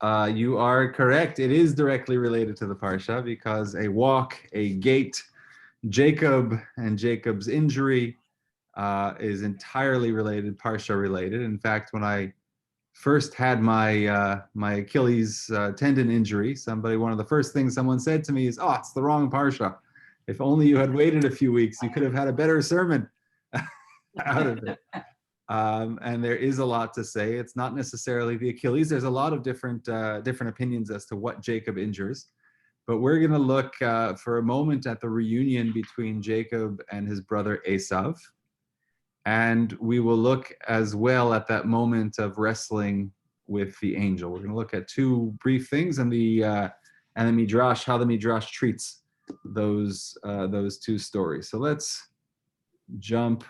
You are correct. It is directly related to the Parsha because a walk, a gait, Jacob and Jacob's injury is entirely related, Parsha related. In fact, when I first had my my Achilles tendon injury, one of the first things someone said to me is, "Oh, it's the wrong Parsha. If only you had waited a few weeks, you could have had a better sermon out of it." And there is a lot to say. It's not necessarily the Achilles. There's a lot of different opinions as to what Jacob injures. But we're going to look for a moment at the reunion between Jacob and his brother Esav. And we will look as well at that moment of wrestling with the angel. We're going to look at two brief things and the Midrash, how the Midrash treats those two stories. So let's jump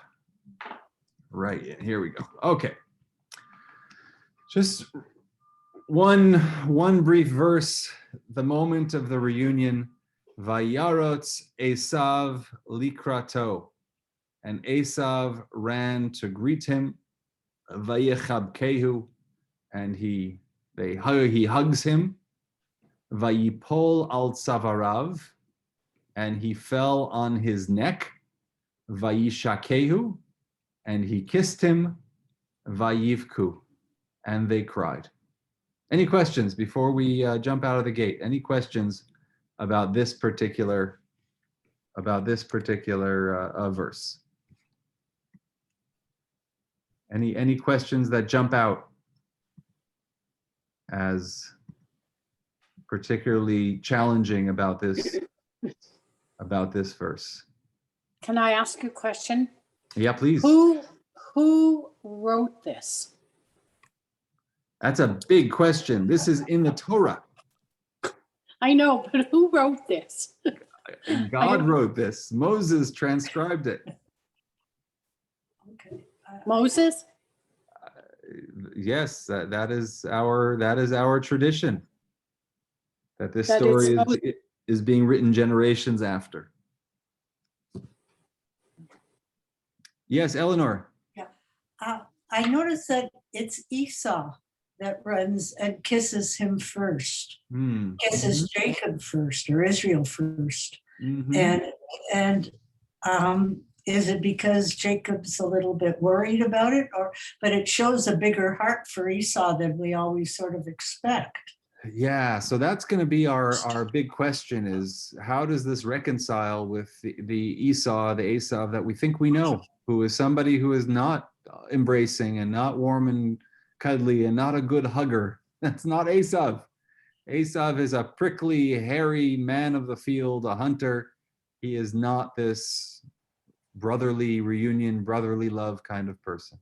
right in. Here we go. Okay. Just one brief verse, the moment of the reunion. Vayarotz Esav likrato. And Esav ran to greet him. Vayechabkehu. And he hugs him. Vayipol al tzavarav. And he fell on his neck. Vayishakehu. And he kissed him, vayivku, and they cried. Any questions before we jump out of the gate? Any questions about this particular verse? Any questions that jump out as particularly challenging about this verse? Can I ask you a question? Yeah, please. Who wrote this? That's a big question. This is in the Torah. I know, but who wrote this? God wrote this. Moses transcribed it. Okay. Moses? Yes, that is our tradition. That this story is being written generations after. Yes, Eleanor. Yeah, I noticed that it's Esau that runs and kisses him first. Kisses Jacob first, or Israel first. And is it because Jacob's a little bit worried about it, but it shows a bigger heart for Esau than we always sort of expect. Yeah, so that's going to be our big question: is how does this reconcile with the Esav that we think we know, who is somebody who is not embracing and not warm and cuddly and not a good hugger? That's not Esav. Esav is a prickly, hairy man of the field, a hunter. He is not this brotherly reunion, brotherly love kind of person.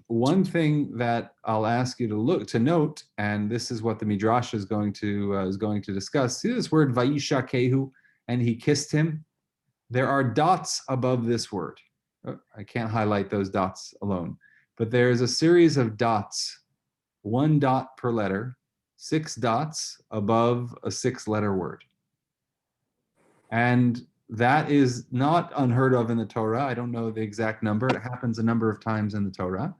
One thing that I'll ask you to note, and this is what the Midrash is going to discuss. See this word Vayishakehu, and he kissed him. There are dots above this word. I can't highlight those dots alone, but there's a series of dots, 1 dot per letter, 6 dots above a 6-letter word. And that is not unheard of in the Torah. I don't know the exact number. It happens a number of times in the Torah.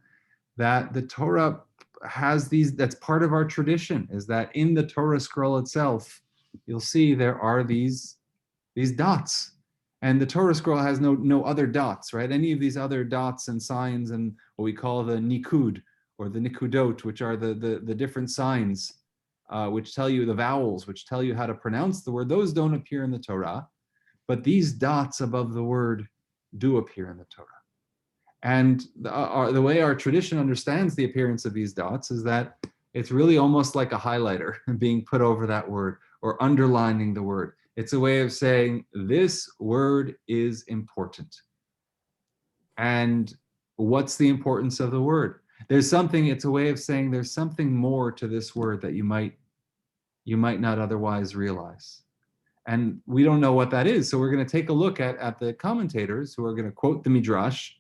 That the Torah has these, that's part of our tradition, is that in the Torah scroll itself, you'll see there are these dots. And the Torah scroll has no other dots, right? Any of these other dots and signs and what we call the nikud or the nikudot, which are the different signs which tell you the vowels, which tell you how to pronounce the word, those don't appear in the Torah. But these dots above the word do appear in the Torah. And the way our tradition understands the appearance of these dots is that it's really almost like a highlighter being put over that word or underlining the word. It's a way of saying this word is important. And what's the importance of the word? It's a way of saying there's something more to this word that you might not otherwise realize. And we don't know what that is. So we're going to take a look at the commentators who are going to quote the Midrash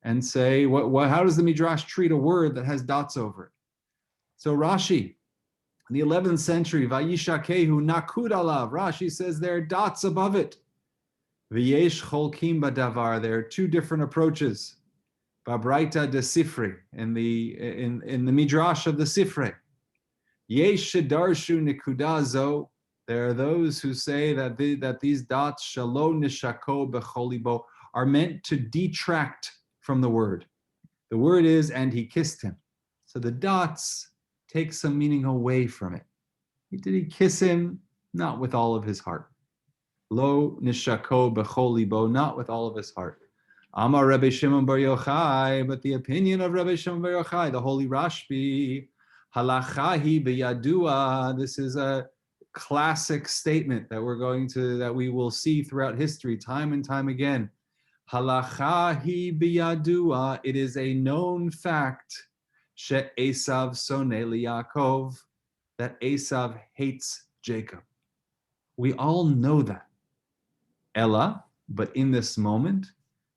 and say, how does the Midrash treat a word that has dots over it? So Rashi, in the 11th century, Vayishakehu nakud alav, Rashi says there are dots above it. V'yesh cholkim badavar, there are 2 different approaches. Babraita de Sifri, in the Midrash of the Sifri. Yesh shedarshu nikudazo. There are those who say that these dots shalo nishako becholibo are meant to detract from the word. The word is, and he kissed him. So the dots take some meaning away from it. Did he kiss him? Not with all of his heart. Lo nishako becholibo, not with all of his heart. Amar Rabbi Shimon Bar Yochai, but the opinion of Rabbi Shimon Bar Yochai, the holy Rashbi, halachahi biyadua. This is a classic statement that we will see throughout history, time and time again. Halachahi biyadua. It is a known fact she Esav soneh liYaakov, that Esav hates Jacob. We all know that. Ella, but in this moment,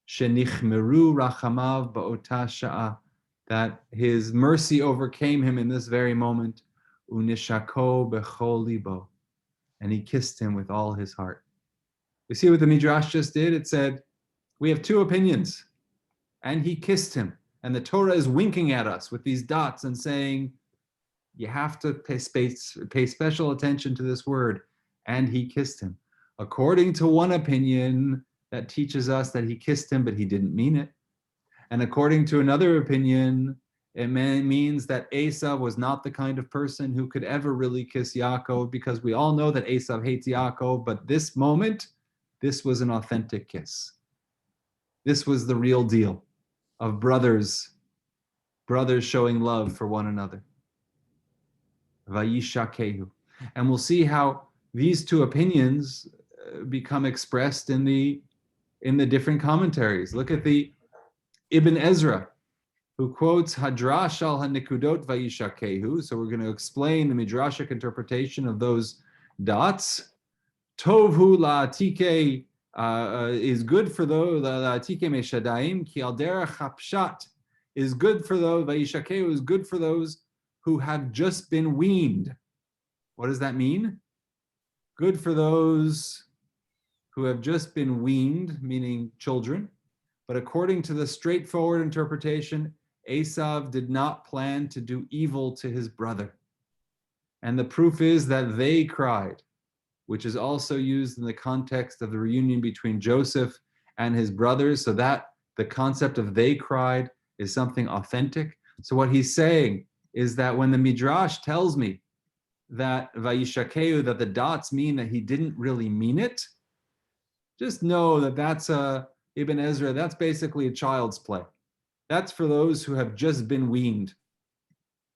shenichmeru rachamav ba'ota sha'a, that his mercy overcame him in this very moment, unishako bechol libo, and he kissed him with all his heart. We see what the Midrash just did. It said, we have two opinions, and he kissed him. And the Torah is winking at us with these dots and saying, you have to pay special attention to this word, and he kissed him. According to one opinion, that teaches us that he kissed him, but he didn't mean it. And according to another opinion, it means that Esav was not the kind of person who could ever really kiss Yaakov, because we all know that Esav hates Yaakov, but this moment, this was an authentic kiss. This was the real deal of brothers showing love for one another. Vayishlach. And we'll see how these two opinions become expressed in the different commentaries. Look at the Ibn Ezra, who quotes Hadrash al Hanikudot Vayishlach. So we're going to explain the Midrashic interpretation of those dots. Tovhu la'atike is good for those, la'atike meshadaim, ki al derech hapshat is good for those, Vayishlach is good for those who have just been weaned. What does that mean? Good for those who have just been weaned, meaning children. But according to the straightforward interpretation, Esav did not plan to do evil to his brother. And the proof is that they cried, which is also used in the context of the reunion between Joseph and his brothers, so that the concept of they cried is something authentic. So what he's saying is that when the Midrash tells me that Vayishlach, that the dots mean that he didn't really mean it, just know that that's Ibn Ezra, that's basically a child's play. That's for those who have just been weaned.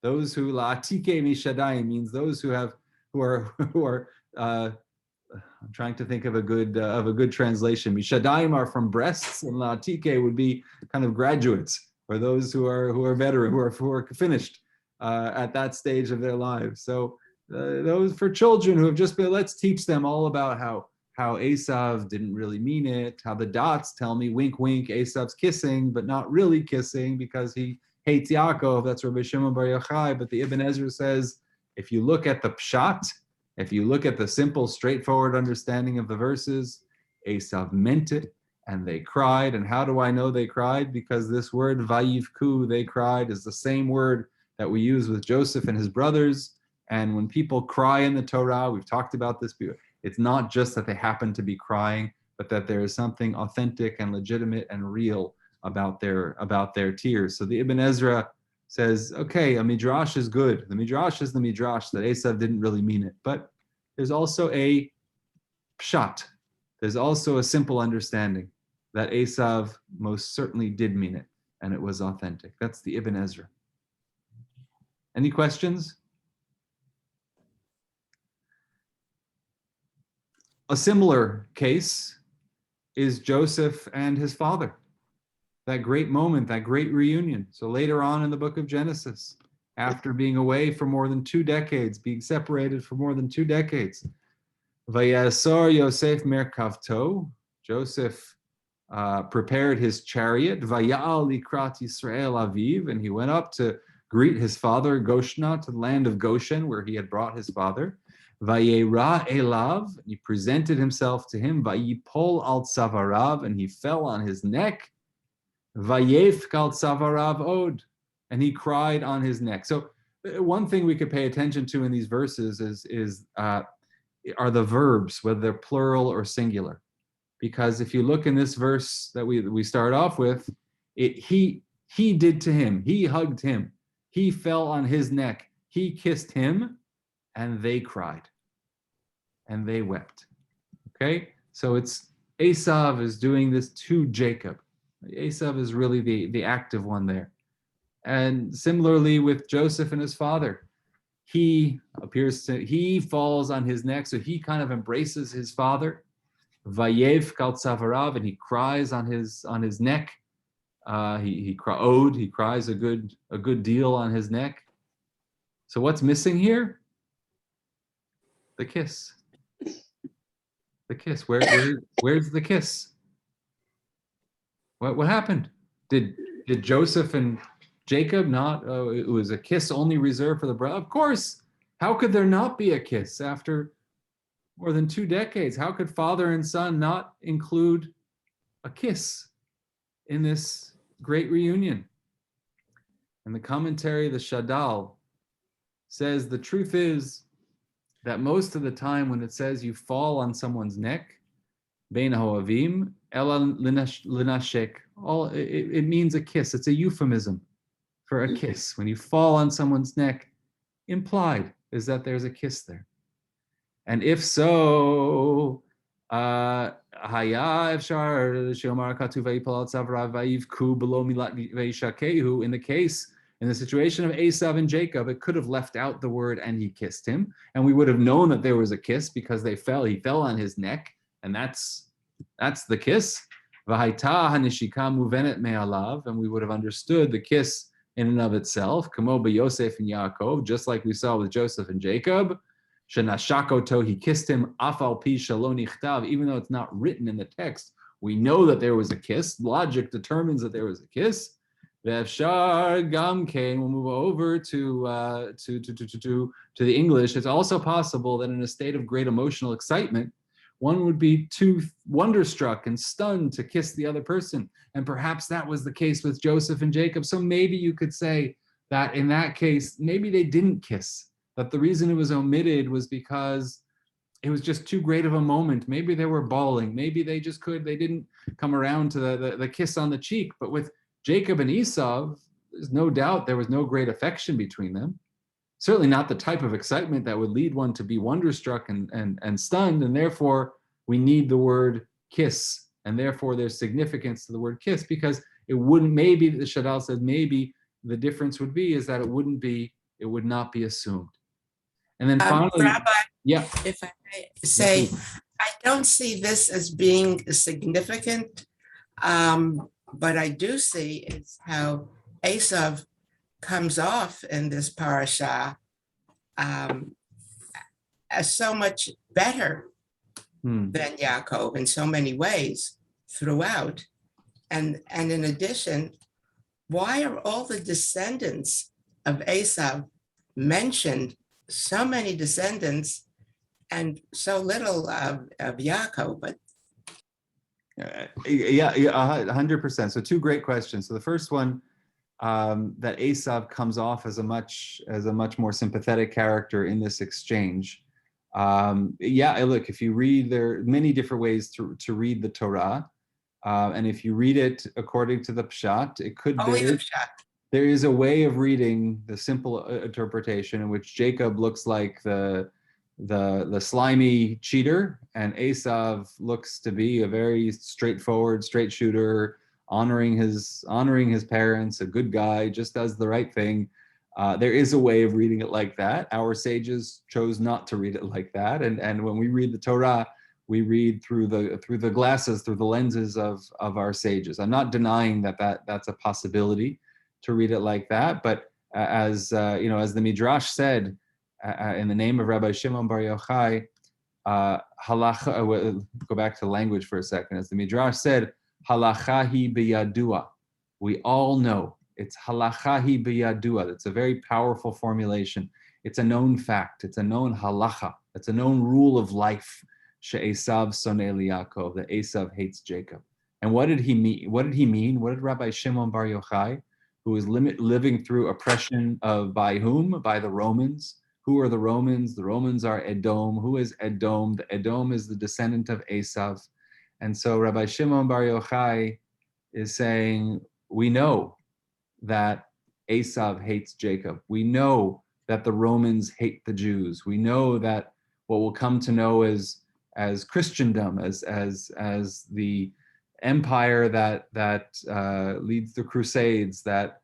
Those who la'atike mishadayim means those who are I'm trying to think of a good translation. Mishadayim are from breasts, and la'atike would be kind of graduates, or those who are veteran, who are finished at that stage of their lives. So those for children who have just been, let's teach them all about how Esav didn't really mean it, how the dots tell me, wink, wink, Esav's kissing, but not really kissing because he hates Yaakov. That's Rabbi Shimon Bar Yochai. But the Ibn Ezra says, if you look at the pshat, if you look at the simple, straightforward understanding of the verses, Esav meant it, and they cried. And how do I know they cried? Because this word vayivku, they cried, is the same word that we use with Joseph and his brothers. And when people cry in the Torah, we've talked about this before, it's not just that they happen to be crying, but that there is something authentic and legitimate and real about their tears. So the Ibn Ezra says, okay, a midrash is good. The midrash is the midrash that Esav didn't really mean it. But there's also a pshat. There's also a simple understanding that Esav most certainly did mean it, and it was authentic. That's the Ibn Ezra. Any questions? A similar case is Joseph and his father. That great moment, that great reunion. So later on in the book of Genesis, after being away for more than 2 decades, being separated for more than 2 decades, Vayasor Yosef merkavto, Joseph prepared his chariot, Vayal likrat Yisrael aviv, and he went up to greet his father, Goshna, to the land of Goshen, where he had brought his father. Vayera elav, he presented himself to him, Vayipol al tzavarav, and he fell on his neck, Vayefk al tzavarav od, and he cried on his neck. So one thing we could pay attention to in these verses are the verbs, whether they're plural or singular. Because if you look in this verse that we start off with, he did to him, he hugged him, he fell on his neck, he kissed him, and they cried, and they wept. Okay, so it's Esav is doing this to Jacob. Esav is really the active one there. And similarly with Joseph and his father, he falls on his neck, so he kind of embraces his father. Vayev kal tzavarav, and he cries on his neck. He cries a good deal on his neck. So what's missing here? The kiss. The kiss. Where's the kiss? What happened? Did Joseph and Jacob not? It was a kiss only reserved for the brother. Of course. How could there not be a kiss after more than 2 decades? How could father and son not include a kiss in this great reunion? And the commentary, the Shadal, says the truth is that most of the time when it says you fall on someone's neck, bein ha'ohavim, ela linashek, it means a kiss. It's a euphemism for a kiss. When you fall on someone's neck, implied is that there's a kiss there. And if so, in the situation of Esav and Jacob, it could have left out the word "and he kissed him," and we would have known that there was a kiss because he fell on his neck, and that's the kiss. And we would have understood the kiss in and of itself, Kamo Yosef and Yaakov, just like we saw with Joseph and Jacob. Shenashakoto, he kissed him, afal pi shelo nichtav, even though it's not written in the text, we know that there was a kiss. Logic determines that there was a kiss. V'efshar gamkein, we'll move over to the English. It's also possible that in a state of great emotional excitement, one would be too wonderstruck and stunned to kiss the other person. And perhaps that was the case with Joseph and Jacob. So maybe you could say that in that case, maybe they didn't kiss. That the reason it was omitted was because it was just too great of a moment. Maybe they were bawling. Maybe they didn't come around to the kiss on the cheek. But with Jacob and Esau, there's no doubt there was no great affection between them. Certainly not the type of excitement that would lead one to be wonderstruck and stunned. And therefore, we need the word kiss. And therefore, there's significance to the word kiss, because it wouldn't, maybe the Shadal said, maybe the difference would be is that it would not be assumed. And then finally, Rabbi, yeah. If I may say, I don't see this as being significant, but I do see is how Esav comes off in this parasha as so much better than Yaakov in so many ways throughout. And in addition, why are all the descendants of Esav mentioned? So many descendants and so little of Yaakov, but yeah, 100%. So 2 great questions. So the first one, that Esav comes off as a much more sympathetic character in this exchange. Look, if you read, there are many different ways to read the Torah, and if you read it according to the Pshat, it could be the Pshat. There is a way of reading the simple interpretation in which Jacob looks like the slimy cheater, and Esav looks to be a very straightforward, straight shooter, honoring his parents, a good guy, just does the right thing. There is a way of reading it like that. Our sages chose not to read it like that, and when we read the Torah, we read through the glasses, through the lenses of our sages. I'm not denying that's a possibility to read it like that, but as the Midrash said, in the name of Rabbi Shimon Bar Yochai, halacha. Go back to language for a second. As the Midrash said, halacha hi biyadua. We all know it's halacha hi biyadua. It's a very powerful formulation. It's a known fact. It's a known halacha. It's a known rule of life. She'esav sonei Yaakov. That Esav hates Jacob. And what did he mean? What did Rabbi Shimon Bar Yochai who is living through oppression by whom? By the Romans. Who are the Romans? The Romans are Edom. Who is Edom? The Edom is the descendant of Esav. And so Rabbi Shimon Bar Yochai is saying, we know that Esav hates Jacob. We know that the Romans hate the Jews. We know that what we'll come to know as Christendom, as the empire that leads the Crusades, that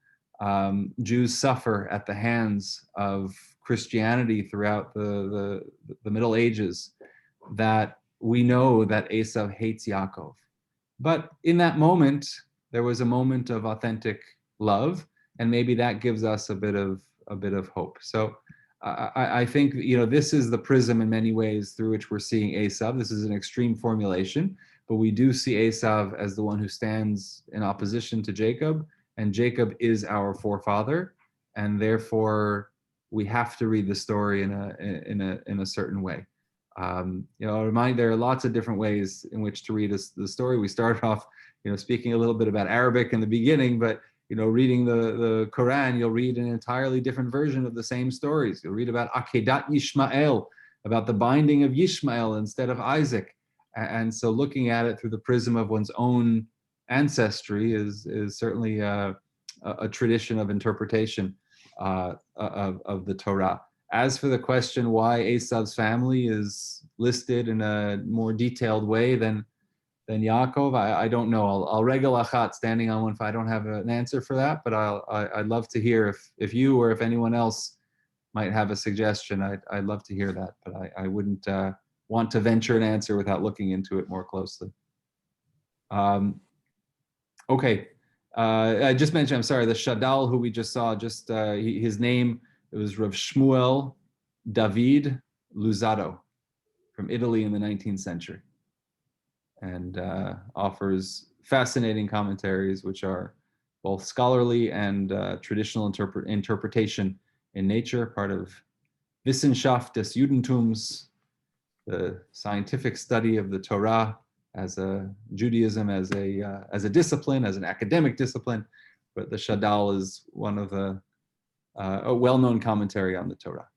Jews suffer at the hands of Christianity throughout the Middle Ages, that we know that Esav hates Yaakov. But in that moment, there was a moment of authentic love, and maybe that gives us a bit of hope. So I think, this is the prism in many ways through which we're seeing Esav. This is an extreme formulation, but we do see Esav as the one who stands in opposition to Jacob, and Jacob is our forefather, and therefore we have to read the story in a certain way. There are lots of different ways in which to read the story. We started off, speaking a little bit about Arabic in the beginning, but reading the Quran, you'll read an entirely different version of the same stories. You'll read about Akedat Yishmael, about the binding of Yishmael instead of Isaac. And so looking at it through the prism of one's own ancestry is certainly a tradition of interpretation of the Torah. As for the question why Esav's family is listed in a more detailed way than Yaakov, I don't know. I'll regel achat, standing on one foot. I don't have an answer for that, but I'd love to hear if you or if anyone else might have a suggestion. I'd love to hear that, but I wouldn't want to venture an answer without looking into it more closely. Okay, I just mentioned, I'm sorry, the Shadal who we just saw, his name, it was Rav Shmuel David Luzzatto from Italy in the 19th century, and offers fascinating commentaries which are both scholarly and traditional interpretation in nature, part of Wissenschaft des Judentums, the scientific study of the Torah as a Judaism, as a discipline, as an academic discipline. But the Shadal is one of a well-known commentary on the Torah.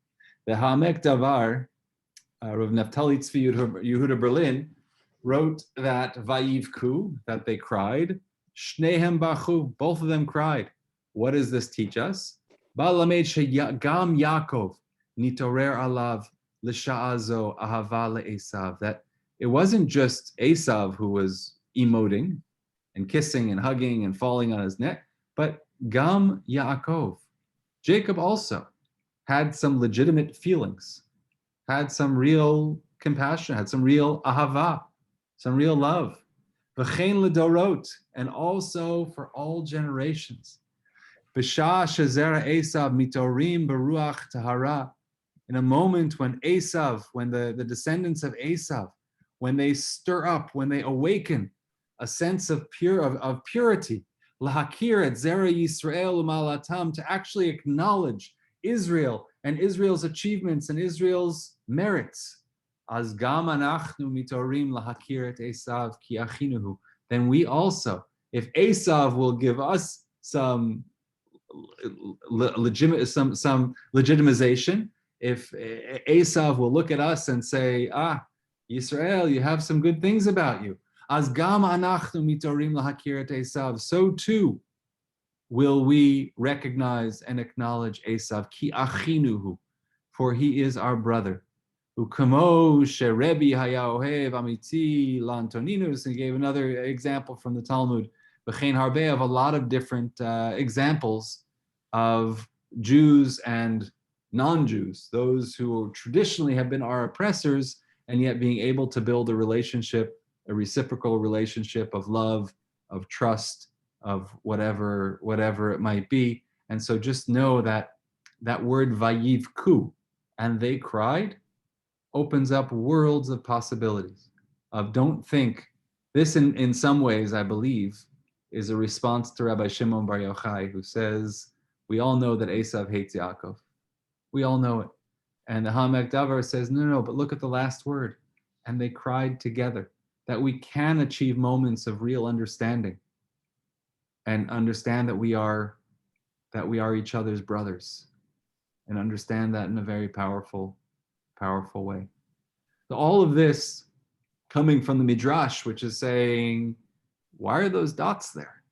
The Ha'amek Davar, Rav Naftali Tzvi Yehuda Berlin, wrote that Vayivku, that they cried, Shnehem Bachu, both of them cried. What does this teach us? Balamed Gam Yaakov Nitorer Alav L'Sha'azo Ahava LeEsav, that it wasn't just Esav who was emoting and kissing and hugging and falling on his neck, but Gam Yaakov, Jacob also had some legitimate feelings, had some real compassion, had some real ahava, some real love. V'chein ledorot, and also for all generations. B'shah shezera Esav mitorim beruach tahara, in a moment when Esav, when the descendants of Esav, when they stir up, when they awaken a sense of purity, lahakir et zera Yisrael umalatam, to actually acknowledge Israel and Israel's achievements and Israel's merits. Az gam anachnu mitorim lahakir et Esav ki achinuhu. Then we also, if Esav will give us some legitimization, if Esav will look at us and say, Yisrael, you have some good things about you. Az gam anachnu mitorim lahakir et Esav. So too will we recognize and acknowledge Esav, ki achinuhu, for he is our brother. Ukamo sherebi haya ohev amiti lantoninus, and he gave another example from the Talmud, b'chein harbe, of a lot of different examples of Jews and non-Jews, those who traditionally have been our oppressors, and yet being able to build a relationship, a reciprocal relationship of love, of trust, of whatever it might be. And so just know that word vayivku, and they cried, opens up worlds of possibilities. Don't think, this in some ways, I believe, is a response to Rabbi Shimon Bar Yochai, who says, we all know that Esav hates Yaakov. We all know it. And the Ha'amek Davar says, no, but look at the last word. And they cried together. That we can achieve moments of real understanding and understand that we are that we are each other's brothers, and understand that in a very powerful, powerful way. So all of this coming from the Midrash, which is saying, why are those dots there?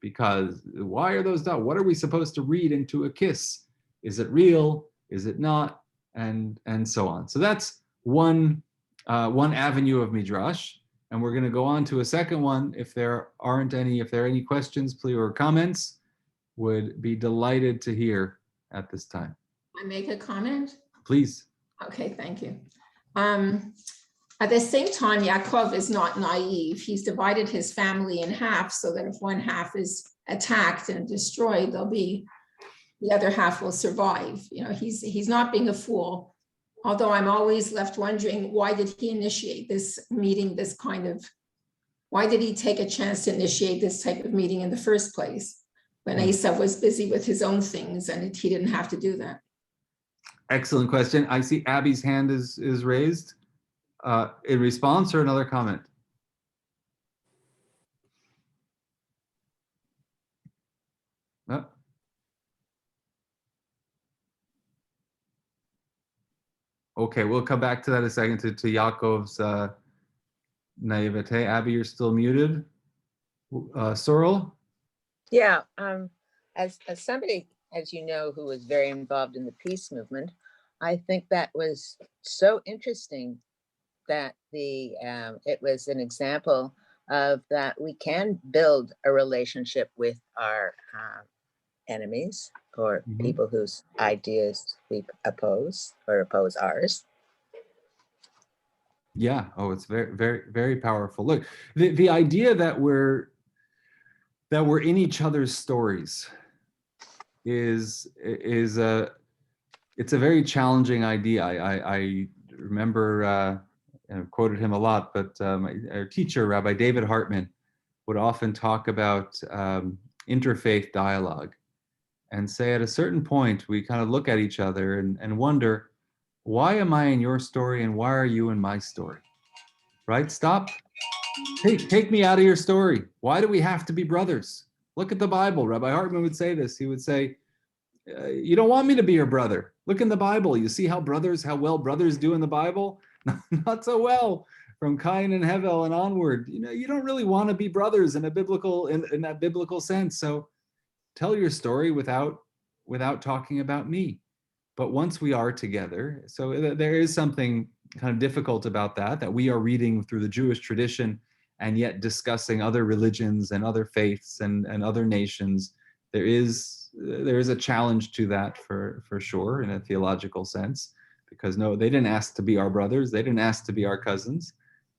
Because why are those dots? What are we supposed to read into a kiss? Is it real? Is it not? And so on. So that's one avenue of Midrash. And we're going to go on to a second one. If there are any questions, please, or comments, would be delighted to hear at this time. I make a comment? Please. Okay, thank you. At the same time, Yaakov is not naive. He's divided his family in half so that if one half is attacked and destroyed, the other half will survive. You know, he's not being a fool. Although I'm always left wondering, why did he initiate this meeting, why did he take a chance to initiate this type of meeting in the first place when Esau was busy with his own things and he didn't have to do that? Excellent question. I see Abby's hand is raised. In response or another comment? Oh. Okay, we'll come back to that in a second, to Yaakov's naivete. Abby, you're still muted. Sorrel? Yeah, as somebody, as you know, who was very involved in the peace movement, I think that was so interesting that it was an example of that we can build a relationship with our enemies or people whose ideas we oppose or oppose ours. Yeah. Oh, it's very, very, very powerful. Look, the idea that we're in each other's stories it's a very challenging idea. I remember, and I've quoted him a lot, but our teacher, Rabbi David Hartman, would often talk about interfaith dialogue and say at a certain point, we kind of look at each other and wonder, why am I in your story and why are you in my story? Right? Stop. Take me out of your story. Why do we have to be brothers? Look at the Bible. Rabbi Hartman would say this. He would say, you don't want me to be your brother. Look in the Bible. You see how well brothers do in the Bible? Not so well. From Cain and Hevel and onward. You know, you don't really want to be brothers in that biblical sense. So tell your story without talking about me. But once we are together, so there is something kind of difficult about that we are reading through the Jewish tradition and yet discussing other religions and other faiths and other nations. There is a challenge to that for sure in a theological sense, because no, they didn't ask to be our brothers. They didn't ask to be our cousins,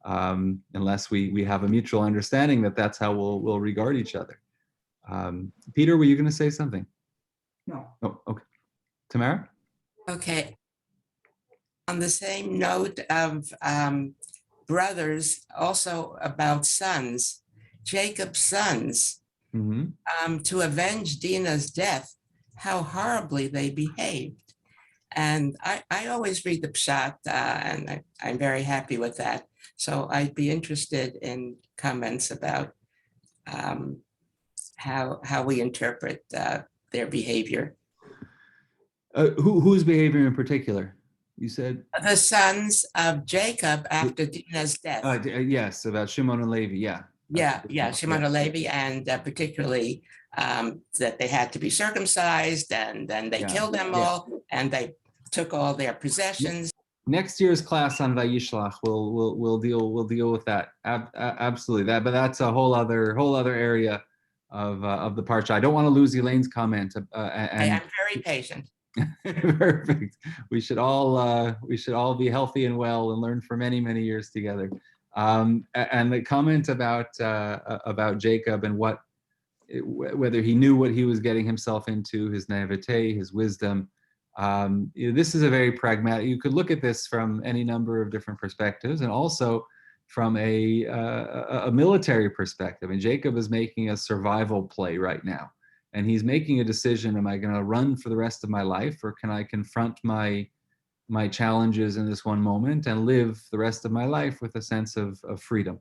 unless we have a mutual understanding that that's how we'll regard each other. Peter, were you going to say something? No. Oh, okay. Tamara? Okay. On the same note of brothers, also about sons, Jacob's sons, to avenge Dinah's death, how horribly they behaved. And I always read the Pshat, and I'm very happy with that. So I'd be interested in comments about how we interpret their behavior. Whose behavior in particular? You said? The sons of Jacob after Dinah's death. Yes, about Shimon and Levi, yeah. Yeah, Shimon and Levi, and particularly that they had to be circumcised, and then they killed them all, and they took all their possessions. Next year's class on Vayishlach, we'll deal with that. Absolutely, but that's a whole other area of the Parasha. I don't want to lose Elaine's comment. I'm very patient. Perfect. We should all be healthy and well and learn for many, many years together. And the comment about Jacob and whether he knew what he was getting himself into, his naivete, his wisdom. This is a very pragmatic. You could look at this from any number of different perspectives, and also from a military perspective. And Jacob is making a survival play right now. And he's making a decision, am I going to run for the rest of my life, or can I confront my challenges in this one moment and live the rest of my life with a sense of freedom?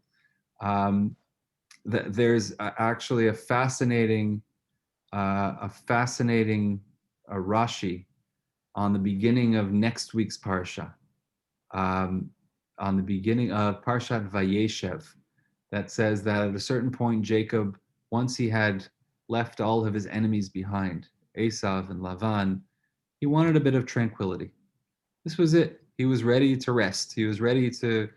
There's actually a fascinating a fascinating Rashi on the beginning of next week's Parsha, on the beginning of Parshat Vayeshev, that says that at a certain point, Jacob, once he had left all of his enemies behind, Esav and Lavan, he wanted a bit of tranquility. This was it. He was ready to rest. He was ready to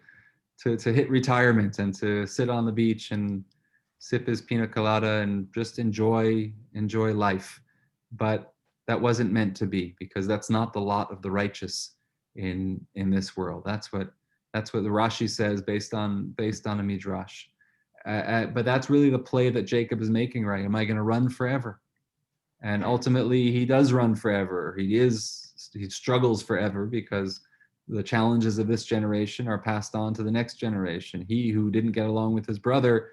hit retirement and to sit on the beach and sip his pina colada and just enjoy life. But that wasn't meant to be, because that's not the lot of the righteous in this world. That's what the Rashi says based on a midrash. But that's really the play that Jacob is making, right? Am I going to run forever? And ultimately, he does run forever. He struggles forever, because the challenges of this generation are passed on to the next generation. He who didn't get along with his brother,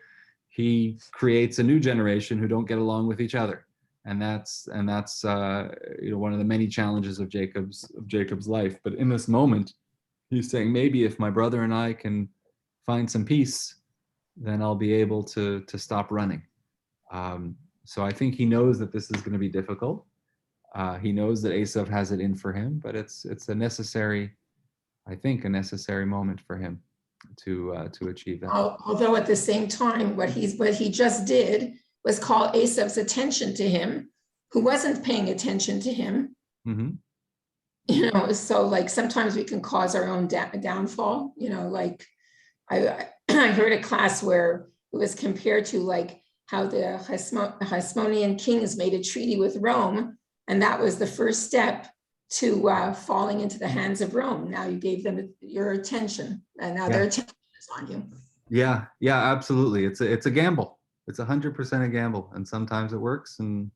he creates a new generation who don't get along with each other. And that's one of the many challenges of Jacob's life. But in this moment, he's saying, maybe if my brother and I can find some peace, then I'll be able to stop running. So I think he knows that this is going to be difficult. He knows that Esav has it in for him, but it's a necessary moment for him to achieve that. Although at the same time, what he just did was call Esav's attention to him, who wasn't paying attention to him. Mm-hmm. So like sometimes we can cause our own downfall. Like I heard a class where it was compared to like how the Hasmonean kings made a treaty with Rome, and that was the first step to falling into the hands of Rome. Now you gave them your attention, and now their attention is on you. Yeah, absolutely. It's a gamble. It's 100% a gamble, and sometimes it works, and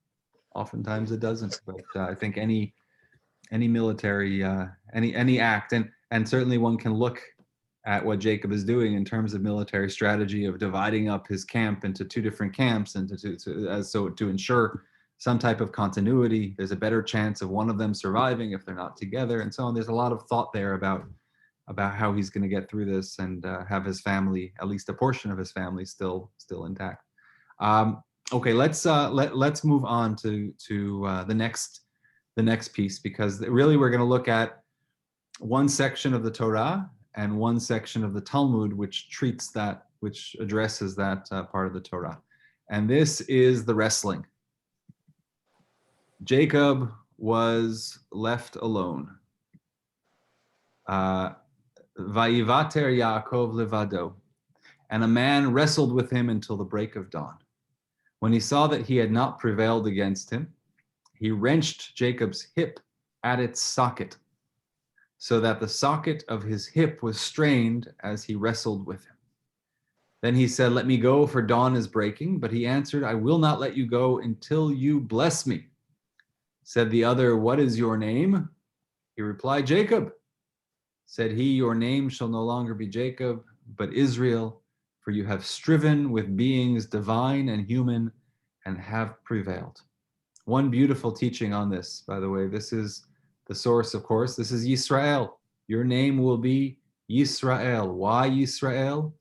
oftentimes it doesn't. But I think any military, any act, and certainly one can look at what Jacob is doing in terms of military strategy of dividing up his camp into two different camps, and to ensure some type of continuity. There's a better chance of one of them surviving if they're not together, and so on. There's a lot of thought there about how he's going to get through this and have his family, at least a portion of his family, still intact. Okay, let's move on to the next piece, because really we're going to look at one section of the Torah and one section of the Talmud, which addresses that part of the Torah. And this is the wrestling. Jacob was left alone. Vayivater Yaakov levado. And a man wrestled with him until the break of dawn. When he saw that he had not prevailed against him, he wrenched Jacob's hip at its socket, so that the socket of his hip was strained as he wrestled with him. Then he said, "Let me go, for dawn is breaking." But he answered, "I will not let you go until you bless me." Said the other, "What is your name?" He replied, "Jacob." Said he, "Your name shall no longer be Jacob, but Israel, for you have striven with beings divine and human and have prevailed." One beautiful teaching on this, by the way. This is the source, of course. This is Yisrael. Your name will be Yisrael. Why Yisrael?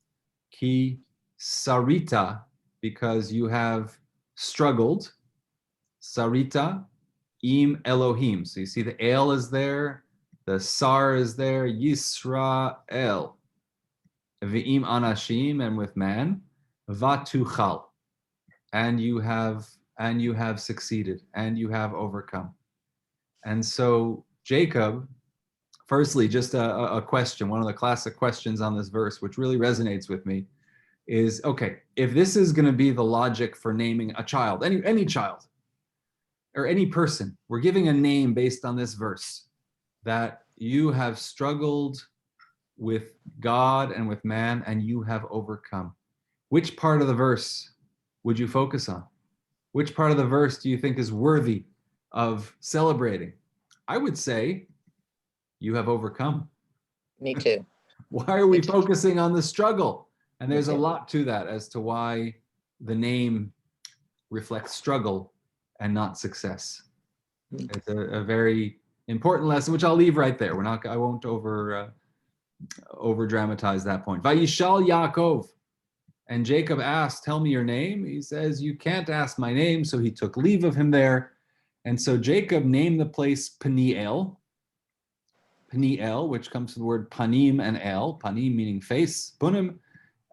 Ki sarita, because you have struggled. Sarita, im Elohim. So you see the El is there, the Sar is there, Yisrael. V'im anashim, and with man, vatuchal, and you have succeeded, and you have overcome. And so Jacob, firstly, just a question, one of the classic questions on this verse, which really resonates with me, is, okay, if this is going to be the logic for naming a child, any child, or any person, we're giving a name based on this verse, that you have struggled with God and with man, and you have overcome. Which part of the verse would you focus on? Which part of the verse do you think is worthy of celebrating? I would say you have overcome. Me too. Why are we focusing on the struggle? And there's a lot to that as to why the name reflects struggle and not success. It's a very important lesson, which I'll leave right there. I won't over dramatize that point. Vayishal Yaakov, And Jacob asked, tell me your name. He says, you can't ask my name. So he took leave of him there. And so Jacob named the place Peniel, which comes from the word panim and el, panim meaning face, punim.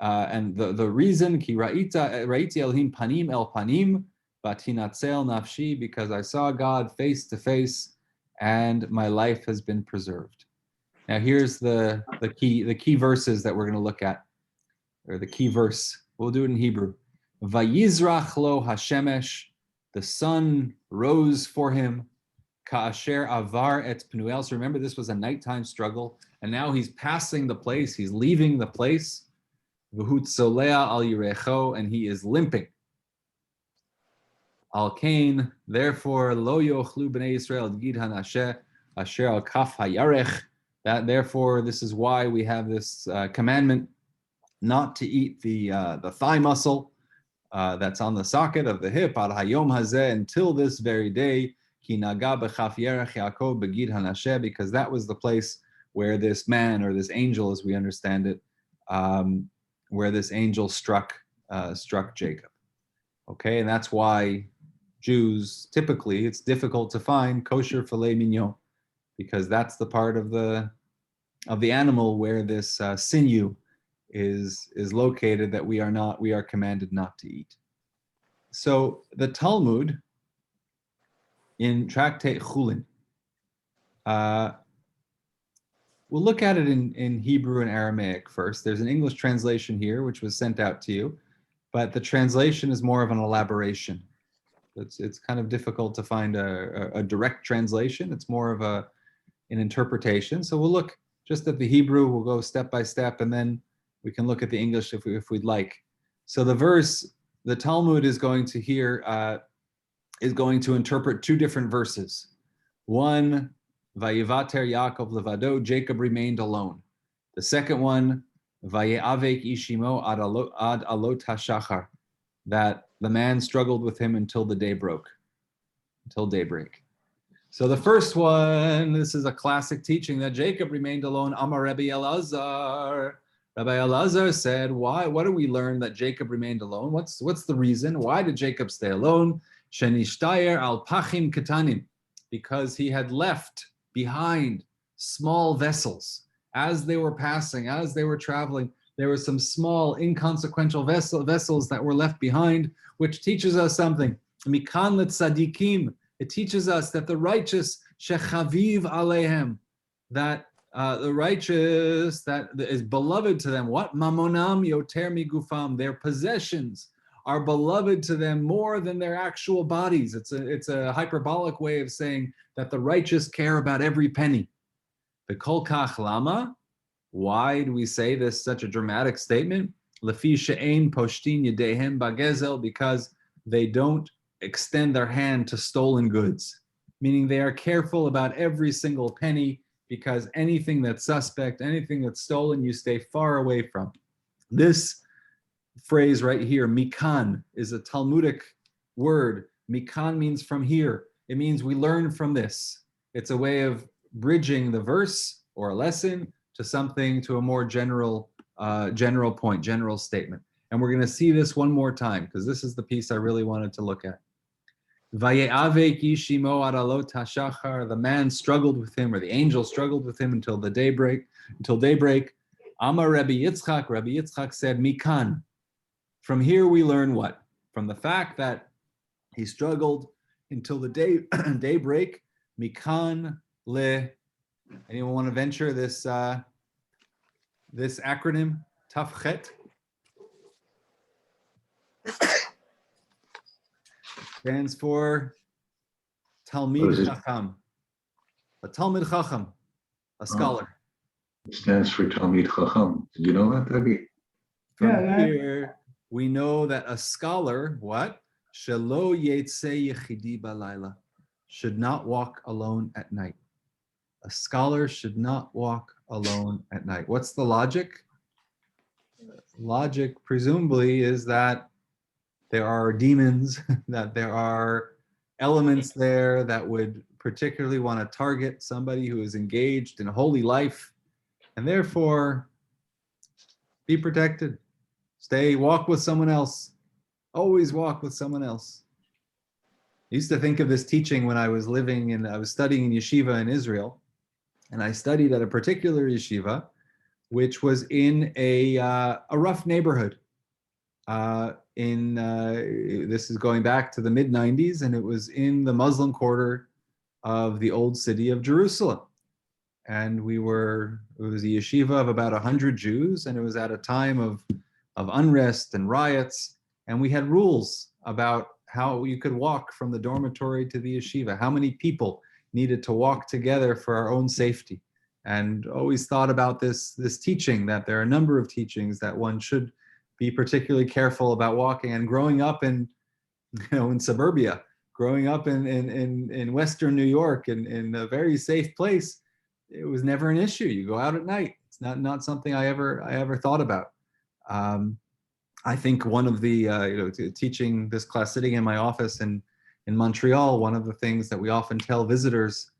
And the reason, ki ra'iti Elohim panim el panim, vatinatzel nafshi, because I saw God face to face and my life has been preserved. Now here's the key verses that we're going to look at, or the key verse. We'll do it in Hebrew. Vayizrach lo hashemesh, the sun rose for him. Ka'asher avar et pnuel. So remember, this was a nighttime struggle, and now he's passing the place. He's leaving the place. V'hut solea al yirecho, and he is limping. Al kain, therefore, lo yochlu b'nei Yisrael gid hanasheh asher al kaf hayarech. That therefore, this is why we have this commandment not to eat the thigh muscle that's on the socket of the hip, ad hayom hazeh, until this very day, ki naga b'chaf yerech Yaakov begid hanasheh, because that was the place where this man, or this angel as we understand it, where this angel struck Jacob. Okay, and that's why Jews, typically, it's difficult to find kosher filet mignon, because that's the part of the animal where this sinew is located that we are commanded not to eat. So the Talmud in Tractate Chulin, we'll look at it in Hebrew and Aramaic first. There's an English translation here which was sent out to you, but the translation is more of an elaboration. It's kind of difficult to find a direct translation. It's more of an interpretation. So we'll look just at the Hebrew. We'll go step by step, and then we can look at the English if we'd like. So the verse, the Talmud is going to interpret two different verses. One, Vayivater Yaakov levado, Jacob remained alone. The second one, Vayeavek ishimo ad alot hashachar, that the man struggled with him until the day broke, until daybreak. So the first one, this is a classic teaching that Jacob remained alone. Amar Rabbi Elazar. Rabbi Elazar said, why? What do we learn that Jacob remained alone? What's the reason? Why did Jacob stay alone? Shenishtayer al pachim ketanim, because he had left behind small vessels. As they were passing, as they were traveling, there were some small, inconsequential vessels that were left behind, which teaches us something. Mikan letzadikim, it teaches us that the righteous, shechaviv alehem, that the righteous, that is beloved to them. What? Mamonam yoter migufam, their possessions are beloved to them more than their actual bodies. It's a hyperbolic way of saying that the righteous care about every penny. The kol kach lama, why do we say this, such a dramatic statement? Lefi she'ein poshtin yedehem bagezel, because they don't extend their hand to stolen goods, meaning they are careful about every single penny, because anything that's suspect, anything that's stolen, you stay far away from. This phrase right here, mikan, is a Talmudic word. Mikan means from here. It means we learn from this. It's a way of bridging the verse or a lesson to something, to a more general point, general statement. And we're going to see this one more time, because this is the piece I really wanted to look at. Vayeavek ishimo ad alot hashachar, the man struggled with him, or the angel struggled with him until daybreak. Amar Rabbi Yitzchak said, mikan. From here we learn what? From the fact that he struggled until the daybreak, mikan le. Anyone want to venture this acronym, Tafchet? Stands for Talmid Chacham. A Talmid Chacham, a scholar. It stands for Talmid Chacham. Did you know that, Debbie? From here, we know that a scholar, what? Shelo yetzeh yechidi balayla, should not walk alone at night. A scholar should not walk alone at night. What's the logic? Logic, presumably, is that there are demons, that there are elements there that would particularly want to target somebody who is engaged in a holy life, and therefore be protected. Walk with someone else. Always walk with someone else. I used to think of this teaching when I was studying in yeshiva in Israel, and I studied at a particular yeshiva, which was in a rough neighborhood. This is going back to the mid-90s, and it was in the Muslim quarter of the old city of Jerusalem. And it was a yeshiva of about 100 Jews, and it was at a time of unrest and riots, and we had rules about how you could walk from the dormitory to the yeshiva, how many people needed to walk together for our own safety. And always thought about this teaching, that there are a number of teachings that one should be particularly careful about walking. And growing up in suburbia, growing up in Western New York, in a very safe place, it was never an issue. You go out at night. It's not something I ever thought about. I think one of the teaching this class, sitting in my office in Montreal, one of the things that we often tell visitors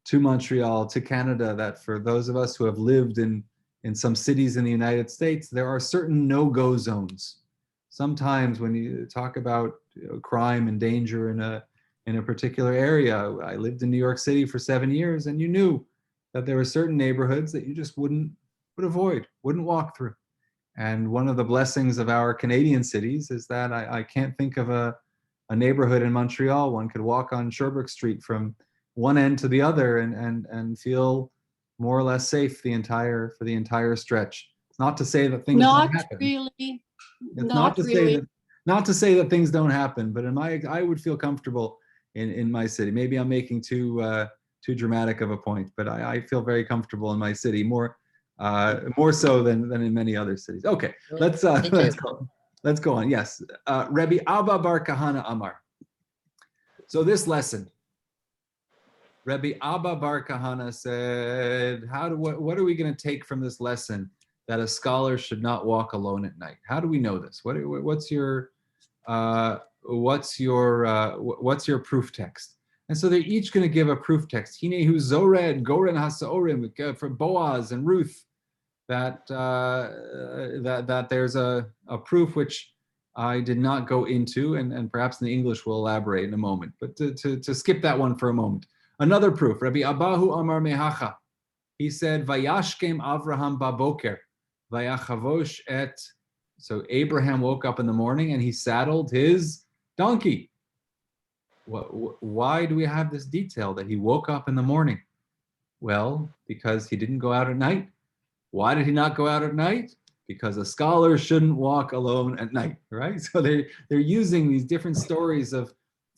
to Montreal, to Canada, that for those of us who have lived in some cities in the United States, there are certain no-go zones. Sometimes when you talk about crime and danger in a particular area, I lived in New York City for 7 years, and you knew that there were certain neighborhoods that you just would avoid, wouldn't walk through. And one of the blessings of our Canadian cities is that I can't think of a neighborhood in Montreal one could walk on Sherbrooke Street from one end to the other and feel more or less safe for the entire stretch. It's not to say that things Not don't happen. really. It's Not really. not to say that things don't happen, but I would feel comfortable in my city. Maybe I'm making too dramatic of a point, but I feel very comfortable in my city, more so than in many other cities. Okay, let's go on. Yes, Rabbi Abba Bar Kahana Amar. So this lesson, Rabbi Abba Bar Kahana said, what are we going to take from this lesson, that a scholar should not walk alone at night? How do we know this? What's your proof text? And so they're each going to give a proof text. Hinehu Zored Goren Hasaorim for Boaz and Ruth, that there's a proof which I did not go into, and perhaps in the English we'll elaborate in a moment. But to skip that one for a moment. Another proof, Rabbi Abahu Amar Mehacha. He said, Vayashkem Avraham Baboker, Vayachavosh et. So Abraham woke up in the morning and he saddled his donkey. Why do we have this detail that he woke up in the morning? Well, because he didn't go out at night. Why did he not go out at night? Because a scholar shouldn't walk alone at night, right? So they're using these different stories of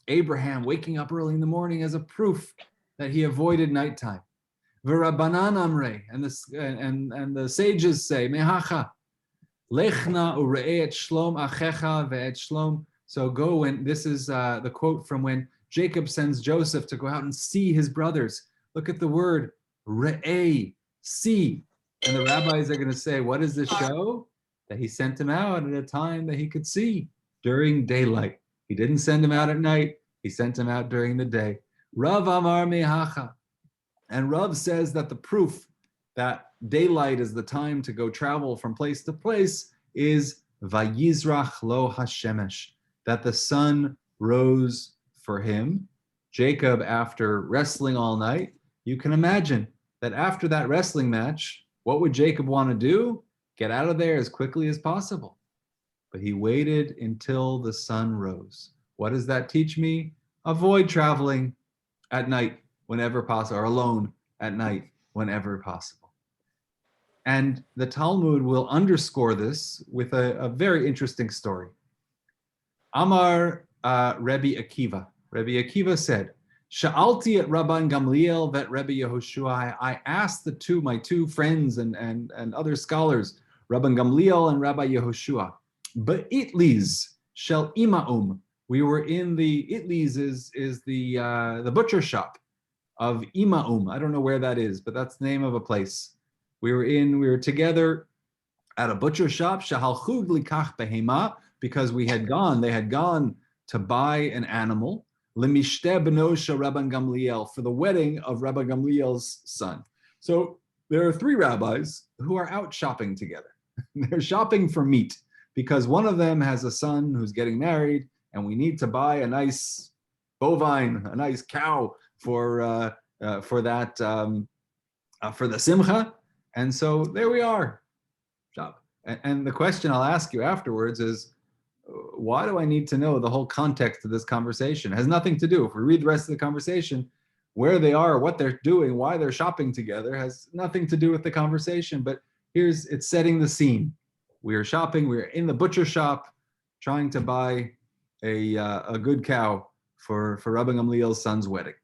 Abraham waking up early in the morning as a proof that he avoided nighttime. V'Rabbanan Amrei, and the sages say, Mehacha, lechna u're'e et shlom achecha ve'et shlom. So go, and this is the quote from when Jacob sends Joseph to go out and see his brothers. Look at the word re'e, see. And the rabbis are going to say, what does this show? That he sent him out at a time that he could see, during daylight. He didn't send him out at night. He sent him out during the day. Rav Amar Mehacha. And Rav says that the proof that daylight is the time to go travel from place to place is Vayizrach lo hashemesh, that the sun rose for him. Jacob, after wrestling all night, you can imagine that after that wrestling match, what would Jacob want to do? Get out of there as quickly as possible. But he waited until the sun rose. What does that teach me? Avoid traveling at night whenever possible, or alone at night whenever possible. And the Talmud will underscore this with a very interesting story. Amar Rabbi Akiva. Rabbi Akiva said, Sha'alti at Rabban Gamliel vet Rabbi Yehoshua. I asked my two friends and other scholars, Rabban Gamliel and Rabbi Yehoshua, but Itliz shel imaum. We were in the Itliz is the butcher shop of Imaum. I don't know where that is, but that's the name of a place. We were together at a butcher shop, Shahalchug likach behema, because they had gone to buy an animal, Lemishte benosha Rabban Gamliel, for the wedding of Rabban Gamliel's son. So there are three rabbis who are out shopping together. They're shopping for meat. because one of them has a son who's getting married, and we need to buy a nice bovine, a nice cow for the simcha. And so there we are. And the question I'll ask you afterwards is, why do I need to know the whole context of this conversation? It has nothing to do. If we read the rest of the conversation, where they are, what they're doing, why they're shopping together has nothing to do with the conversation. But it's setting the scene. We are shopping. We're in the butcher shop, trying to buy a good cow for Rabbi Gamliel's son's wedding.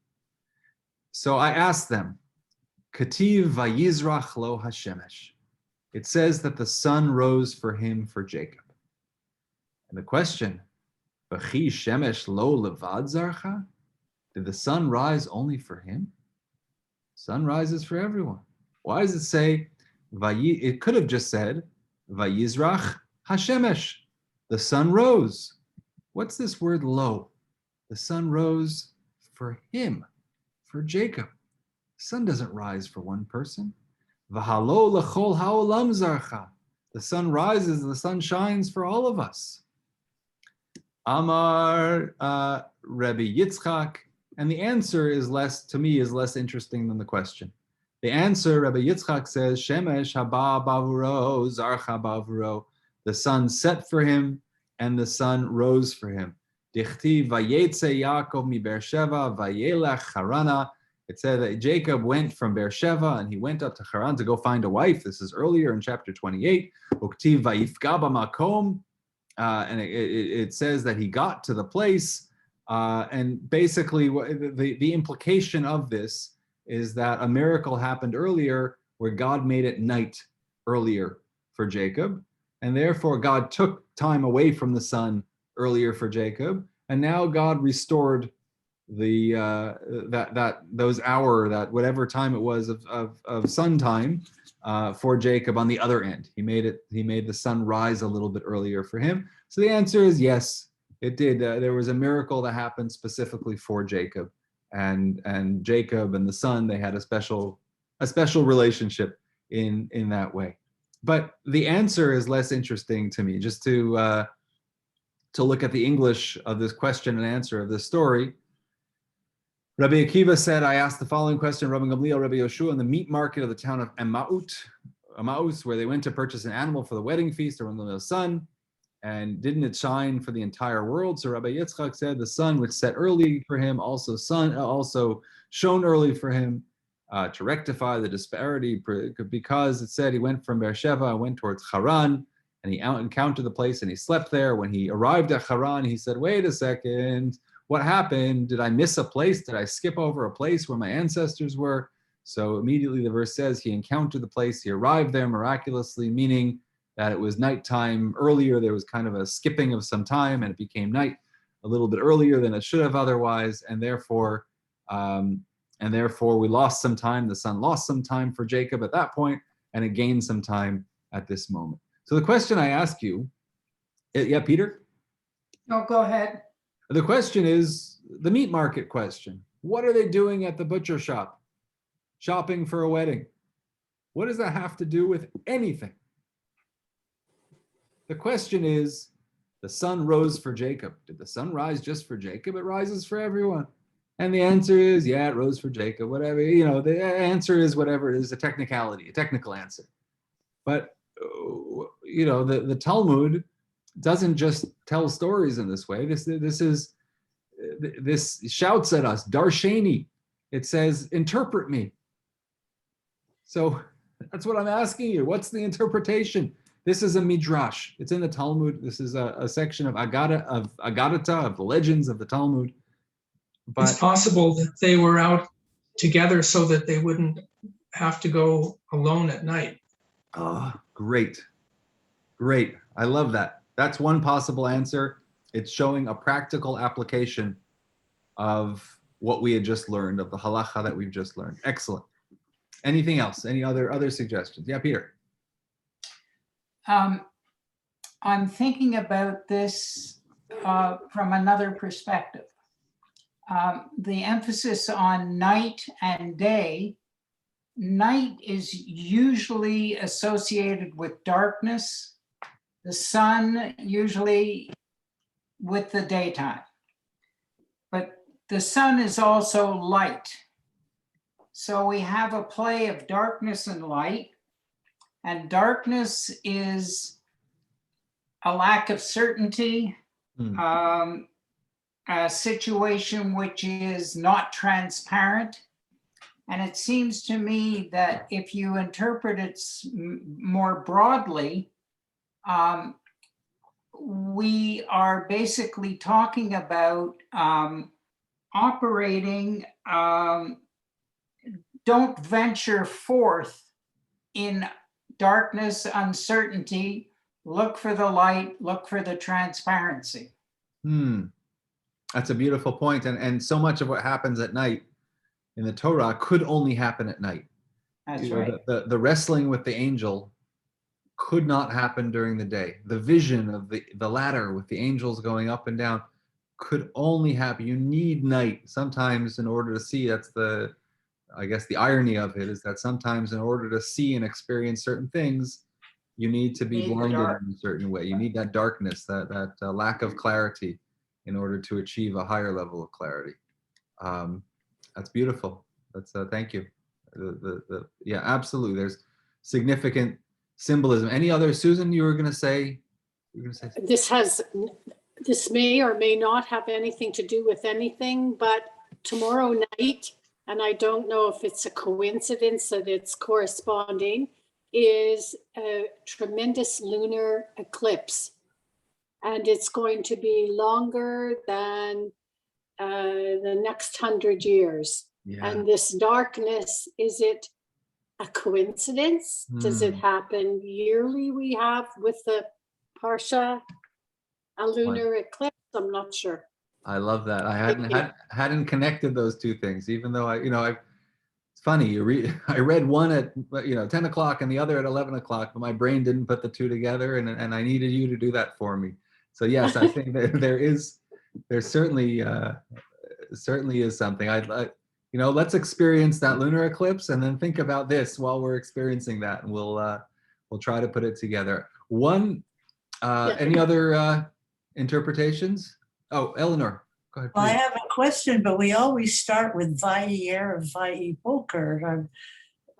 So I asked them, Kativ vayizrach lo hashemesh. It says that the sun rose for him, for Jacob. And the question, V'chi shemesh lo levad zarcha? Did the sun rise only for him? Sun rises for everyone. Why does it say, it could have just said, Vayizrach hashemesh. The sun rose. What's this word lo? The sun rose for him, for Jacob. The sun doesn't rise for one person. V'halo lechol ha'olam zarcha. The sun rises, the sun shines for all of us. Amar Rabbi Yitzchak. And the answer is less interesting than the question. The answer, Rabbi Yitzchak says, Shemesh haba bavuro, zarcha bavuro. The sun set for him, and the sun rose for him. Dichti vayetze Yaakov mi Beersheva vayelech Harana. It said that Jacob went from Beersheva and he went up to Haran to go find a wife. This is earlier in chapter 28. Uktiv vayifga b'makom. And it says that he got to the place. And basically, the implication of this is that a miracle happened earlier where God made it night earlier for Jacob. And therefore, God took time away from the sun earlier for Jacob. And now God restored whatever time it was of sun time for Jacob on the other end. He made the sun rise a little bit earlier for him. So the answer is yes, it did. There was a miracle that happened specifically for Jacob, and Jacob and the sun, they had a special relationship in that way. But the answer is less interesting to me. Just to look at the English of this question and answer of this story. Rabbi Akiva said, I asked the following question, Rabbi Gamliel, Rabbi Yoshua, in the meat market of the town of Emmaus, where they went to purchase an animal for the wedding feast of Rabbi Gamliel's son, and didn't it shine for the entire world? So Rabbi Yitzchak said, the sun which set early for him also shone early for him to rectify the disparity, because it said he went from Beersheba and went towards Haran, and he encountered the place and he slept there. When he arrived at Haran, he said, wait a second, what happened? Did I miss a place? Did I skip over a place where my ancestors were? So immediately the verse says he encountered the place, he arrived there miraculously, meaning that it was nighttime earlier. There was kind of a skipping of some time and it became night a little bit earlier than it should have otherwise. And therefore we lost some time. The sun lost some time for Jacob at that point, and it gained some time at this moment. So the question I ask you, yeah, Peter? No, go ahead. The question is the meat market question. What are they doing at the butcher shop? Shopping for a wedding. What does that have to do with anything? The question is, the sun rose for Jacob. Did the sun rise just for Jacob? It rises for everyone. And the answer is, yeah, it rose for Jacob, whatever. The answer is whatever it is, a technical answer. But, the Talmud doesn't just tell stories in this way. This shouts at us, darsheni. It says, interpret me. So that's what I'm asking you. What's the interpretation? This is a midrash. It's in the Talmud. This is a section of Agadata, of the legends of the Talmud. But it's possible that they were out together so that they wouldn't have to go alone at night. Oh, great. I love that. That's one possible answer. It's showing a practical application of what we had just learned, of the halacha that we've just learned. Excellent. Anything else? Any other suggestions? Yeah, Peter. I'm thinking about this from another perspective. The emphasis on night and day. Night is usually associated with darkness the sun usually with the daytime. But the sun is also light. So we have a play of darkness and light. And darkness is a lack of certainty, a situation which is not transparent. And it seems to me that if you interpret it more broadly, we are basically talking about operating, don't venture forth in darkness, uncertainty, look for the light, look for the transparency. That's a beautiful point. And so much of what happens at night in the Torah could only happen at night. That's right. The wrestling with the angel could not happen during the day. The vision of the ladder with the angels going up and down could only happen. You need night sometimes in order to see. That's I guess the irony of it is that sometimes in order to see and experience certain things, you need to be blinded in a certain way. You need that darkness, that lack of clarity in order to achieve a higher level of clarity. That's beautiful. That's thank you. Yeah, absolutely. There's significant symbolism. Any other, Susan, you were going to say? This may or may not have anything to do with anything, but tomorrow night, and I don't know if it's a coincidence that it's corresponding, is a tremendous lunar eclipse. And it's going to be longer than the next 100 years. Yeah. And this darkness, is it a coincidence? Does it happen yearly? We have with the Parasha a lunar eclipse? I'm not sure. I love that. I hadn't connected those two things, even though it's funny. I read one at 10 o'clock and the other at 11 o'clock, but my brain didn't put the two together, and I needed you to do that for me. So yes, I think that there certainly is something. Let's experience that lunar eclipse and then think about this while we're experiencing that, and we'll try to put it together. Any other interpretations? Oh, Eleanor, go ahead. Well, I have a question, but we always start with Vayir, Vayiboker. I'm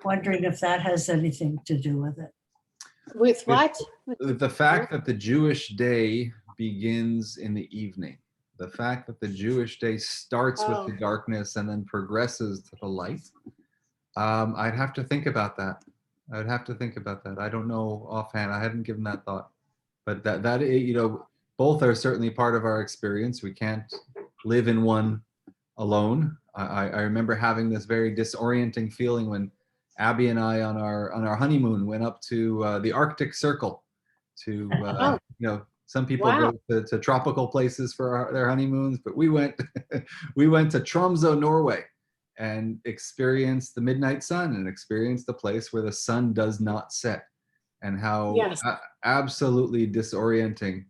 wondering if that has anything to do with it. With what? With the fact that the Jewish day begins in the evening. The fact that the Jewish day starts with the darkness and then progresses to the light. I'd have to think about that. I don't know offhand. I hadn't given that thought. But that both are certainly part of our experience. We can't live in one alone. I remember having this very disorienting feeling when Abby and I on our honeymoon went up to the Arctic Circle to some people go to tropical places for their honeymoons, but we went to Tromsø, Norway, and experienced the midnight sun and experienced the place where the sun does not set, and how absolutely disorienting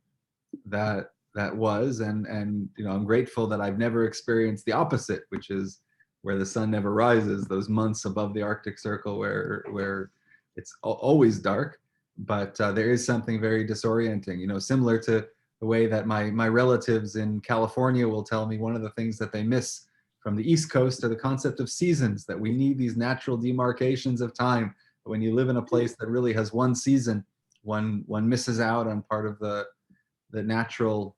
that was. And I'm grateful that I've never experienced the opposite, which is where the sun never rises, those months above the Arctic Circle where it's always dark. But there is something very disorienting, similar to the way that my relatives in California will tell me one of the things that they miss from the East Coast are the concept of seasons, that we need these natural demarcations of time. But when you live in a place that really has one season, one misses out on part of the natural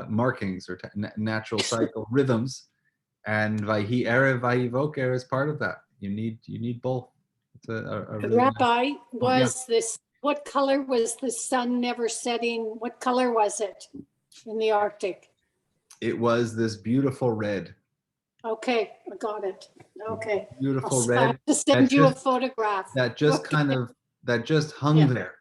markings or natural cycle rhythms. And Vayi Erev, Vayi Voker is part of that. You need both. It's a really Rabbi, what color was the sun never setting? What color was it in the Arctic? It was this beautiful red. Okay, I got it. Okay. Beautiful I'll red. to send you a photograph. That just hung there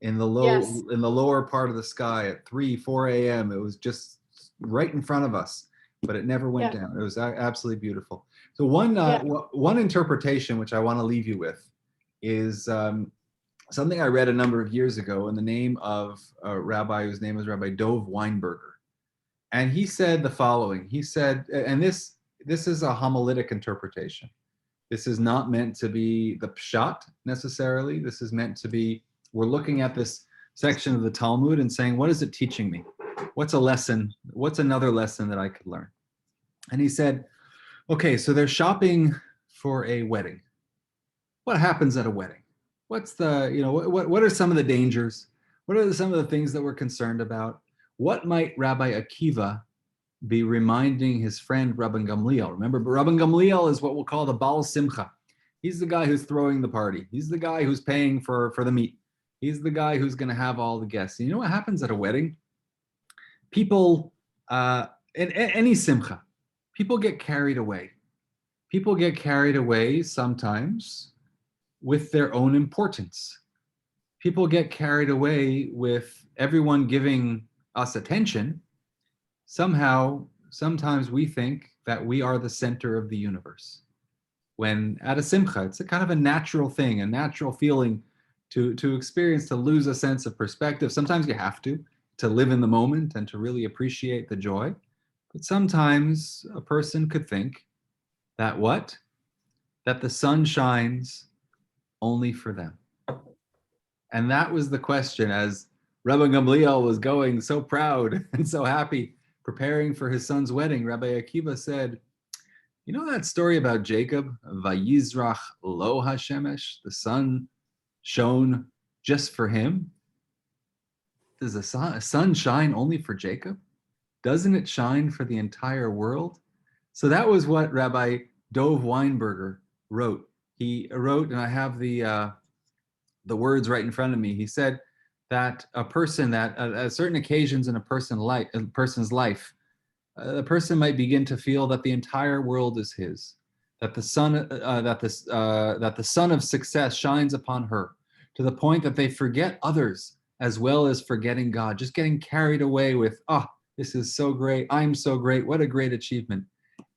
in the lower part of the sky at 3-4 a.m. It was just right in front of us, but it never went down. It was absolutely beautiful. So one interpretation which I want to leave you with is something I read a number of years ago in the name of a rabbi whose name is Rabbi Dov Weinberger. And he said the following. He said, and this is a homiletic interpretation. This is not meant to be the pshat necessarily. This is meant to be, we're looking at this section of the Talmud and saying, what is it teaching me? What's a lesson? What's another lesson that I could learn? And he said, okay, so they're shopping for a wedding. What happens at a wedding? What's the, what are some of the dangers? What are some of the things that we're concerned about? What might Rabbi Akiva be reminding his friend Rabban Gamliel? Remember, Rabban Gamliel is what we'll call the Baal Simcha. He's the guy who's throwing the party. He's the guy who's paying for the meat. He's the guy who's going to have all the guests. And you know what happens at a wedding? People, in any simcha, people get carried away. People get carried away sometimes with their own importance. People get carried away with everyone giving us attention. Somehow, sometimes we think that we are the center of the universe. When at a simcha, it's a kind of a natural thing, a natural feeling to experience, to lose a sense of perspective. Sometimes you have to live in the moment and to really appreciate the joy. But sometimes a person could think that what? That the sun shines only for them. And that was the question as Rabbi Gamliel was going so proud and so happy, preparing for his son's wedding. Rabbi Akiva said, you know that story about Jacob, Vayishlach lo hashemesh, the sun shone just for him? Does a sun shine only for Jacob? Doesn't it shine for the entire world? So that was what Rabbi Dov Weinberger wrote. He wrote, and I have the words right in front of me. He said that a person that at certain occasions in a person's life, the person might begin to feel that the entire world is his, that the sun of success shines upon her, to the point that they forget others as well as forgetting God, just getting carried away with, this is so great, I'm so great, what a great achievement.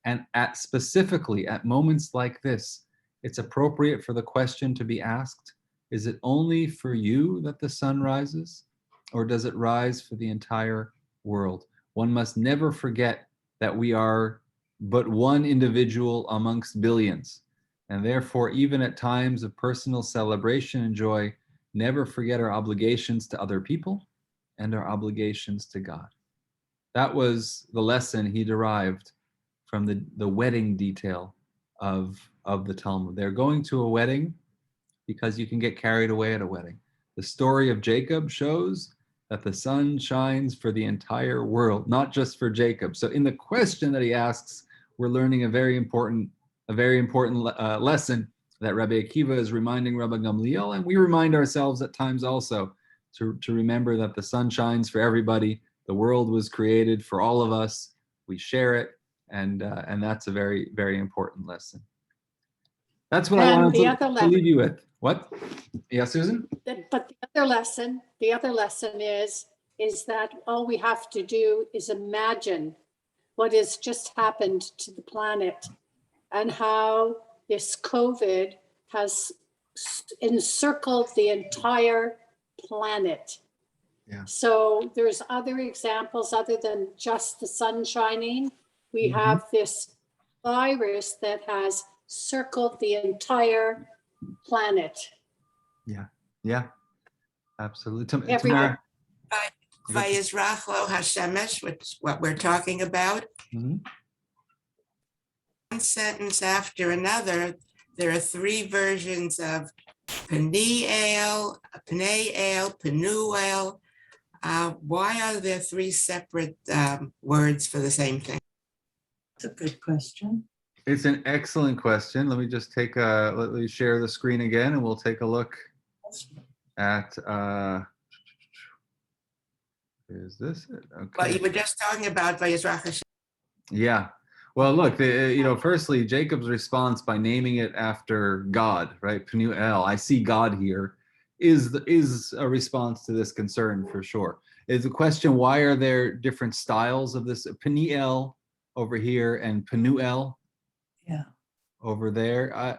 And specifically at moments like this, it's appropriate for the question to be asked, is it only for you that the sun rises, or does it rise for the entire world? One must never forget that we are but one individual amongst billions. And therefore, even at times of personal celebration and joy, never forget our obligations to other people and our obligations to God. That was the lesson he derived from the wedding detail of the Talmud. They're going to a wedding because you can get carried away at a wedding. The story of Jacob shows that the sun shines for the entire world, not just for Jacob. So in the question that he asks, we're learning a very important lesson that Rabbi Akiva is reminding Rabbi Gamliel, and we remind ourselves at times also to remember that the sun shines for everybody. The world was created for all of us. We share it, and that's a very, very important lesson. That's what I wanted to leave you with. What? Yeah, Susan? But the other lesson is that all we have to do is imagine what has just happened to the planet and how this COVID has encircled the entire planet. Yeah. So there's other examples other than just the sun shining. We have this virus that has circled the entire planet. Yeah, absolutely. Everywhere. Vayishlach lo hashemesh, which is what we're talking about. Mm-hmm. One sentence after another, there are three versions of Peniel, Penuel. Why are there three separate words for the same thing? That's a good question. It's an excellent question. Let me just let me share the screen again, and we'll take a look at, is this it? Okay. But you were just talking about Vayishlach Hashem. Yeah. Well, look, firstly, Jacob's response by naming it after God, right? Penuel, I see God here, is a response to this concern for sure. Is the question, why are there different styles of this? Peniel over here and Penuel over there.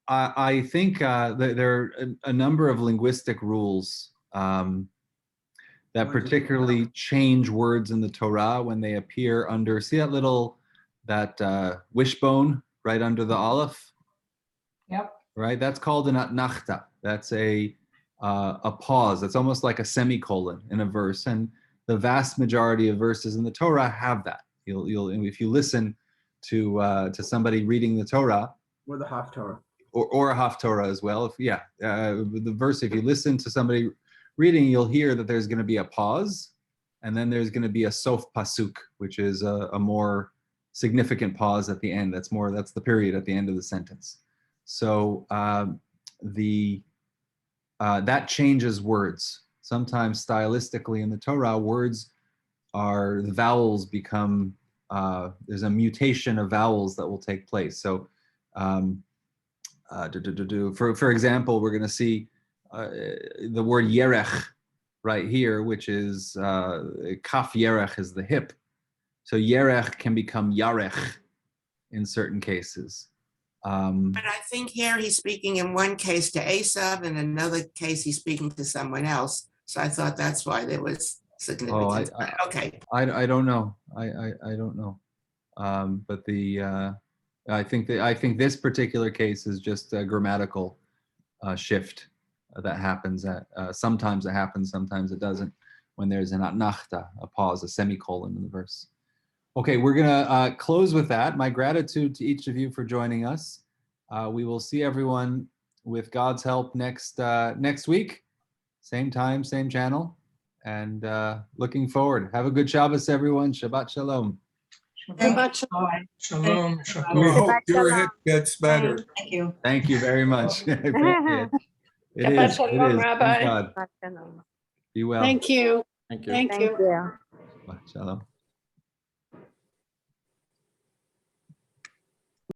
I think there are a number of linguistic rules that particularly change words in the Torah when they appear under, see that wishbone right under the aleph? Yep. Right, that's called an atnachta. That's a a pause. It's almost like a semicolon in a verse, and the vast majority of verses in the Torah have that. You'll if you listen to somebody reading the Torah, Or the Haftorah. or a Haftorah as well. The verse, if you listen to somebody reading, you'll hear that there's going to be a pause, and then there's going to be a sof pasuk, which is a more significant pause at the end. That's the period at the end of the sentence. So that changes words. Sometimes stylistically in the Torah, the vowels become, there's a mutation of vowels that will take place. So for example, we're going to see the word yerech right here, which is kaf yerech is the hip. So yerech can become yarech in certain cases. But I think here he's speaking in one case to Esav, and in another case he's speaking to someone else. So I thought that's why there was significance. Okay. I don't know. I don't know. But I think this particular case is just a grammatical shift that happens. Sometimes it happens, sometimes it doesn't. When there's an atnachta, a pause, a semicolon in the verse. Okay, we're gonna close with that. My gratitude to each of you for joining us. We will see everyone with God's help next week, same time, same channel, and looking forward. Have a good Shabbos, everyone. Shabbat shalom. Shabbat shalom. Shalom. We Shalom. hope your hit gets better. Thank you. Thank you very much. I appreciate it. It Shabbat is. shalom, It is. Rabbi. Thank God. Be well. Thank you. Thank you. Thank you. Shabbat shalom.